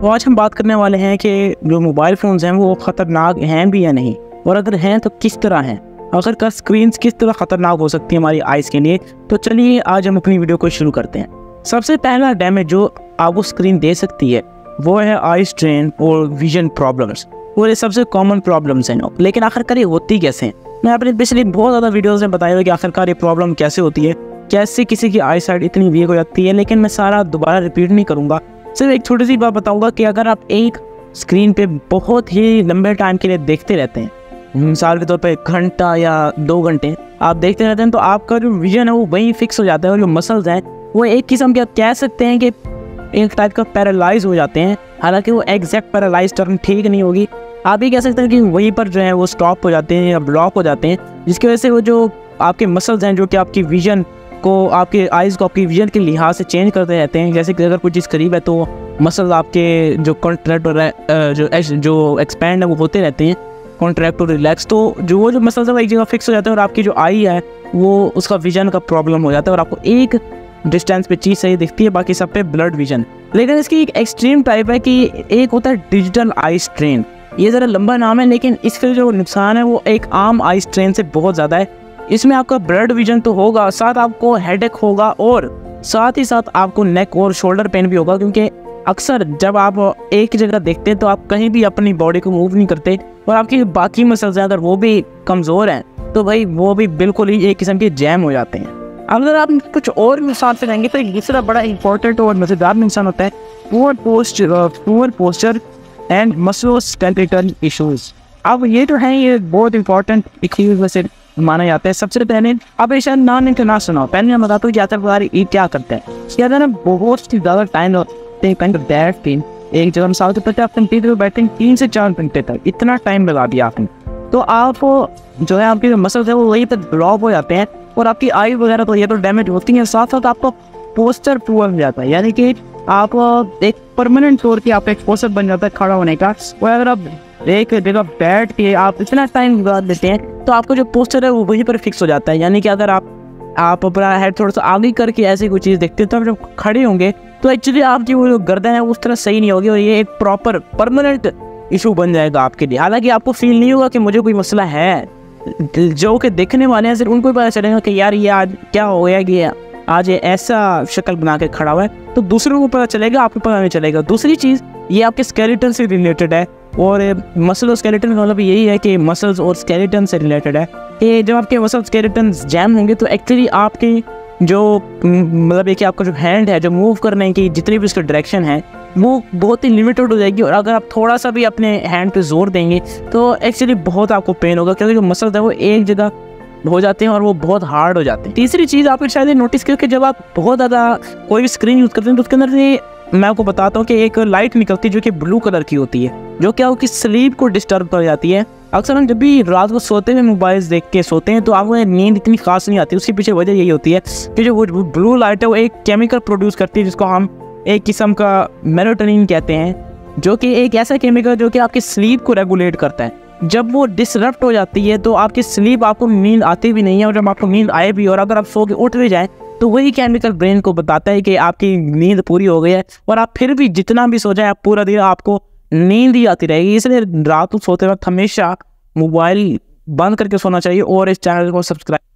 तो आज हम बात करने वाले हैं कि जो मोबाइल फ़ोन्स हैं वो ख़तरनाक हैं भी या नहीं, और अगर हैं तो किस तरह हैं, आखिरकार स्क्रीन्स किस तरह ख़तरनाक हो सकती है हमारी आइज़ के लिए। तो चलिए आज हम अपनी वीडियो को शुरू करते हैं। सबसे पहला डैमेज जो आपको स्क्रीन दे सकती है वो है आई स्ट्रेन और विजन प्रॉब्लम्स, और ये सबसे कॉमन प्रॉब्लम्स हैं। लेकिन आखिरकार ये होती कैसे हैं? मैं अपने पिछले बहुत ज़्यादा वीडियोज़ में बताया कि आखिरकार ये प्रॉब्लम कैसे होती है, कैसे किसी की आई साइड इतनी वीक हो जाती है। लेकिन मैं सारा दोबारा रिपीट नहीं करूँगा, सिर्फ एक छोटी सी बात बताऊंगा कि अगर आप एक स्क्रीन पे बहुत ही लंबे टाइम के लिए देखते रहते हैं, मिसाल के तौर पे घंटा या 2 घंटे आप देखते रहते हैं, तो आपका जो विजन है वो वहीं फिक्स हो जाता है, और जो मसल्स हैं वो एक किस्म के आप कह सकते हैं कि एक टाइप का पैरालाइज हो जाते हैं। हालांकि वो एग्जैक्ट पैरालाइज टर्म ठीक नहीं होगी, आप ये कह सकते हैं कि वहीं पर जो है वो स्टॉप हो जाते हैं या ब्लॉक हो जाते हैं, जिसकी वजह से वो जो आपके मसल्स हैं जो कि आपकी विजन को, आपके आइज़ को आपकी विजन के लिहाज से चेंज करते रहते हैं। जैसे कि अगर कोई चीज़ करीब है तो मसल आपके जो कॉन्ट्रैक्ट और जो एक्सपैंड है वो होते रहते हैं, कॉन्ट्रैक्ट और रिलैक्स। तो जो मसल्स है वो एक जगह फिक्स हो जाते हैं, और आपकी जो आई है वो उसका विजन का प्रॉब्लम हो जाता है, और आपको एक डिस्टेंस पे चीज़ सही दिखती है, बाकी सब पे ब्लड विजन। लेकिन इसकी एक एक्सट्रीम टाइप है कि एक होता है डिजिटल आई स्ट्रेन। ये ज़रा लंबा नाम है, लेकिन इसके जो नुकसान है वो एक आम आई स्ट्रेन से बहुत ज़्यादा है। इसमें आपका ब्लड विजन तो होगा, साथ आपको हेडेक होगा, और साथ ही साथ आपको नेक और शोल्डर पेन भी होगा, क्योंकि अक्सर जब आप एक जगह देखते हैं तो आप कहीं भी अपनी बॉडी को मूव नहीं करते, और आपकी बाकी मसल्स हैं अगर वो भी कमज़ोर हैं तो भाई वो भी बिल्कुल ही एक किस्म के जैम हो जाते हैं। अगर आप कुछ और मिसाल से रहेंगे तो एक दूसरा बड़ा इंपॉर्टेंट और मज़ेदार नुकसान होता है poor posture and musculoskeletal issues. अब ये जो है ये बहुत इंपॉर्टेंट इश्यूज़ में से माना जाता है। सबसे पहले आप ऐसा नॉन इंटरनेशनल सुनाओ, पहले मैं बताता हूँ कि क्या करता है। क्या ना बहुत ही ज़्यादा टाइम लगते हैं बैठते हैं एक जगह, मिसाल के तौर पर आप बैठते हैं 3 से 4 घंटे तक, इतना टाइम लगा दिया आपने, तो आप जो है आपके मसल्स है वो वहीं पर ब्लॉक हो जाते हैं, और आपकी आई वगैरह तो ये तो डैमेज होती है, साथ साथ आपका पोस्चर पुअर हो जाता है, यानी कि आप एक परमानेंट तौर की आप एक पोस्चर बन जाता है खड़ा होने का। और अगर आप एक जगह बैठ के आप इतना टाइम लगा देते हैं तो आपका जो पोस्चर है वो वहीं पर फिक्स हो जाता है। यानी कि अगर आप अपना हेड थोड़ा सा आगे करके ऐसी कोई चीज़ देखते हैं तो आप जब खड़े होंगे तो एक्चुअली आपकी वो जो गर्दन है उस तरह सही नहीं होगी, और ये एक प्रॉपर परमानेंट इशू बन जाएगा आपके लिए। हालांकि आपको फील नहीं होगा कि मुझे कोई मसला है, जो कि देखने वाले हैं सिर्फ उनको ही पता चलेगा कि यार ये आज क्या हो गया कि आज ये ऐसा शक्ल बना के खड़ा हुआ है, तो दूसरों को पता चलेगा, आपको पता नहीं चलेगा। दूसरी चीज़ ये आपके स्केलेटन से रिलेटेड है, और मसल और स्केलेटन का मतलब यही है कि मसल्स और स्केलेटन से रिलेटेड है कि जब आपके मसल स्केलेटन जैम होंगे तो एक्चुअली आपकी जो मतलब ये कि आपका जो हैंड है जो मूव करने की जितनी भी उसकी डायरेक्शन है वो बहुत ही लिमिटेड हो जाएगी, और अगर आप थोड़ा सा भी अपने हैंड पे जोर देंगे तो एक्चुअली बहुत आपको पेन होगा, क्योंकि जो मसल्स है वो एक जगह हो जाते हैं और वो बहुत हार्ड हो जाते हैं। तीसरी चीज़ आपने शायद नोटिस किया कि जब आप बहुत ज़्यादा कोई भी स्क्रीन यूज़ करते हैं तो उसके अंदर से मैं आपको बताता हूँ कि एक लाइट निकलती है जो कि ब्लू कलर की होती है, जो कि आपकी स्लीप को डिस्टर्ब कर जाती है। अक्सर हम जब भी रात को सोते हुए मोबाइल्स देख के सोते हैं तो आपको नींद इतनी खास नहीं आती। उसके पीछे वजह यही होती है कि जो वो ब्लू लाइट है वो एक केमिकल प्रोड्यूस करती है जिसको हम एक किस्म का मेलाटोनिन कहते हैं, जो कि एक ऐसा केमिकल जो कि आपकी स्लीप को रेगुलेट करता है। जब वो डिसरप्ट हो जाती है तो आपकी स्लीप, आपको नींद आती भी नहीं है, और जब आपको नींद आए भी और अगर आप सो के उठ भी जाएँ तो वही केमिकल ब्रेन को बताता है कि आपकी नींद पूरी हो गई है, और आप फिर भी जितना भी सो जाए आप पूरा दिन आपको नींद ही आती रहेगी। इसलिए रात को सोते वक्त हमेशा मोबाइल बंद करके सोना चाहिए, और इस चैनल को सब्सक्राइब